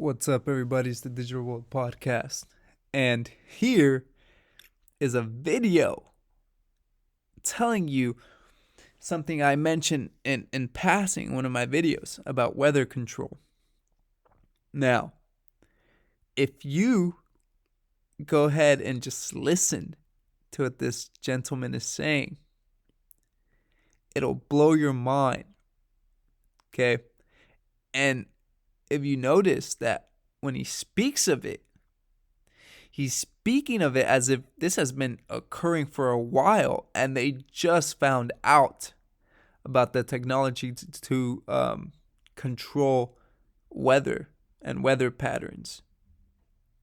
What's up, everybody? It's the Digital World Podcast. And here is a video telling you something I mentioned in passing in one of my videos about weather control. Now, if you go ahead and just listen to what this gentleman is saying, it'll blow your mind. Okay? And if you notice that when he speaks of it, he's speaking of it as if this has been occurring for a while and they just found out about the technology to control weather and weather patterns.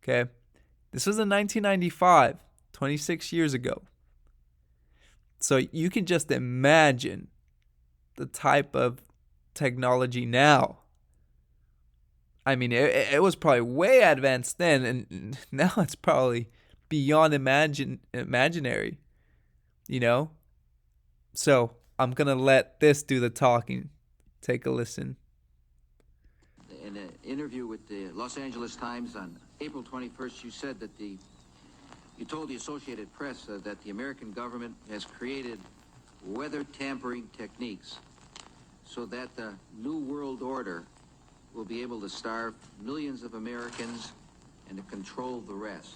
Okay? This was in 1995, 26 years ago. So you can just imagine the type of technology now. I mean, it was probably way advanced then, and now it's probably beyond imaginary, you know? So I'm going to let this do the talking. Take a listen. In an interview with the Los Angeles Times on April 21st, you said that you told the Associated Press that the American government has created weather tampering techniques so that the New World Order will be able to starve millions of Americans and to control the rest.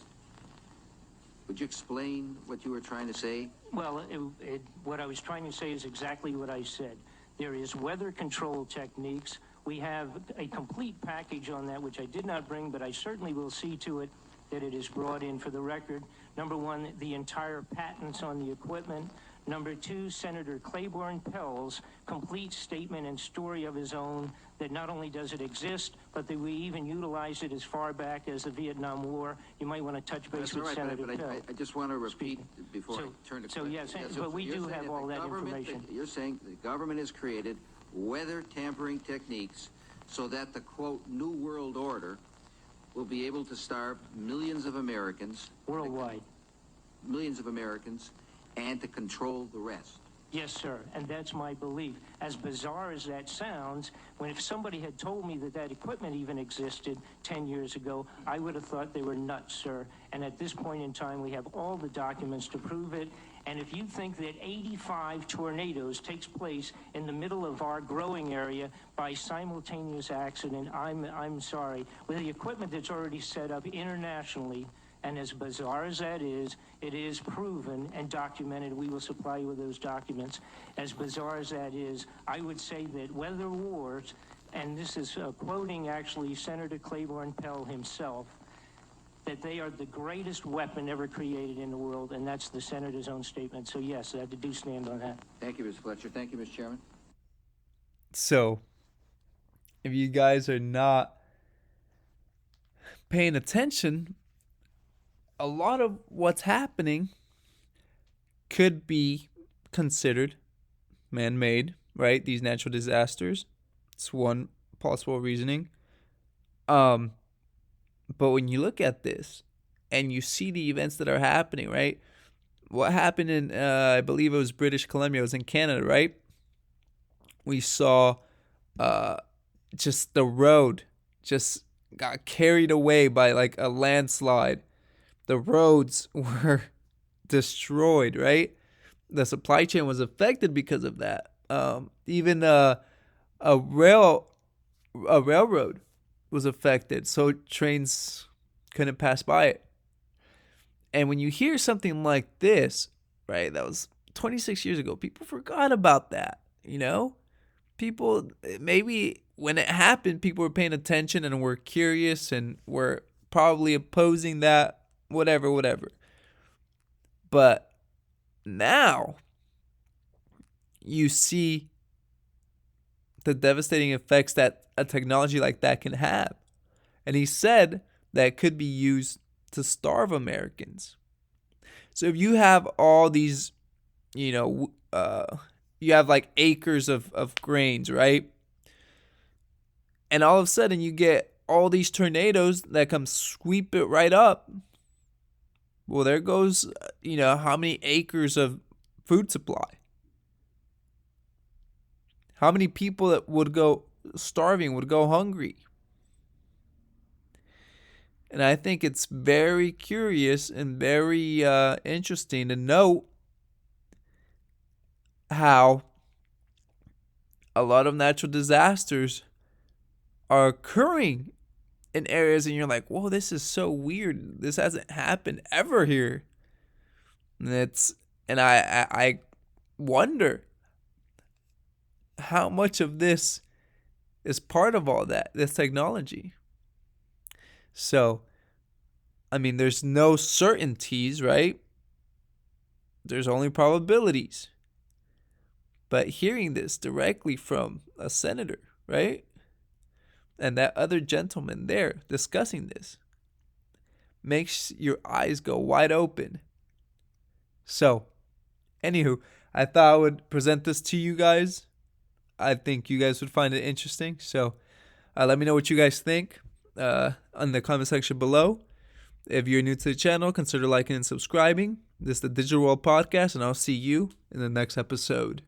Would you explain what you were trying to say? Well, what I was trying to say is exactly what I said. There is weather control techniques. We have a complete package on that, which I did not bring, but I certainly will see to it that it is brought in for the record. Number one, the entire patents on the equipment. Number two, Senator Claiborne Pell's complete statement and story of his own that not only does it exist, but that we even utilize it as far back as the Vietnam War. You might want to touch base with Senator Pell. I just want to repeat before I turn to questions. Yes, but we do have all that information. You're saying the government has created weather tampering techniques so that the, quote, New World Order will be able to starve millions of Americans. Worldwide. Millions of Americans, and to control the rest. Yes, sir, and that's my belief. As bizarre as that sounds, if somebody had told me that equipment even existed 10 years ago, I would have thought they were nuts, sir. And at this point in time, we have all the documents to prove it. And if you think that 85 tornadoes takes place in the middle of our growing area by simultaneous accident, I'm sorry. With the equipment that's already set up internationally, and as bizarre as that is, it is proven and documented. We will supply you with those documents. As bizarre as that is, I would say that weather wars, and this is quoting actually Senator Claiborne Pell himself, that they are the greatest weapon ever created in the world, and that's the senator's own statement. So yes, I do stand on that. Thank you, Mr. Fletcher. Thank you, Mr. Chairman. So, if you guys are not paying attention, a lot of what's happening could be considered man-made, right? These natural disasters. It's one possible reasoning. But when you look at this and you see the events that are happening, right? What happened in, I believe it was British Columbia, it was in Canada, right? We saw just the road just got carried away by like a landslide. The roads were destroyed, right? The supply chain was affected because of that. Even a railroad was affected, so trains couldn't pass by it. And when you hear something like this, right, that was 26 years ago, people forgot about that, you know? People, maybe when it happened, people were paying attention and were curious and were probably opposing that, whatever. But now you see the devastating effects that a technology like that can have. And he said that it could be used to starve Americans. So if you have all these, you have like acres of grains, right? And all of a sudden you get all these tornadoes that come sweep it right up. Well, there goes, how many acres of food supply? How many people that would go starving, would go hungry? And I think it's very curious and very interesting to note how a lot of natural disasters are occurring in areas, and you're like, whoa, this is so weird. This hasn't happened ever here. And I wonder how much of this is part of all that, this technology. So, I mean, there's no certainties, right? There's only probabilities. But hearing this directly from a senator, right? And that other gentleman there discussing this makes your eyes go wide open. So, anywho, I thought I would present this to you guys. I think you guys would find it interesting. So, let me know what you guys think on the comment section below. If you're new to the channel, consider liking and subscribing. This is the Digital World Podcast, and I'll see you in the next episode.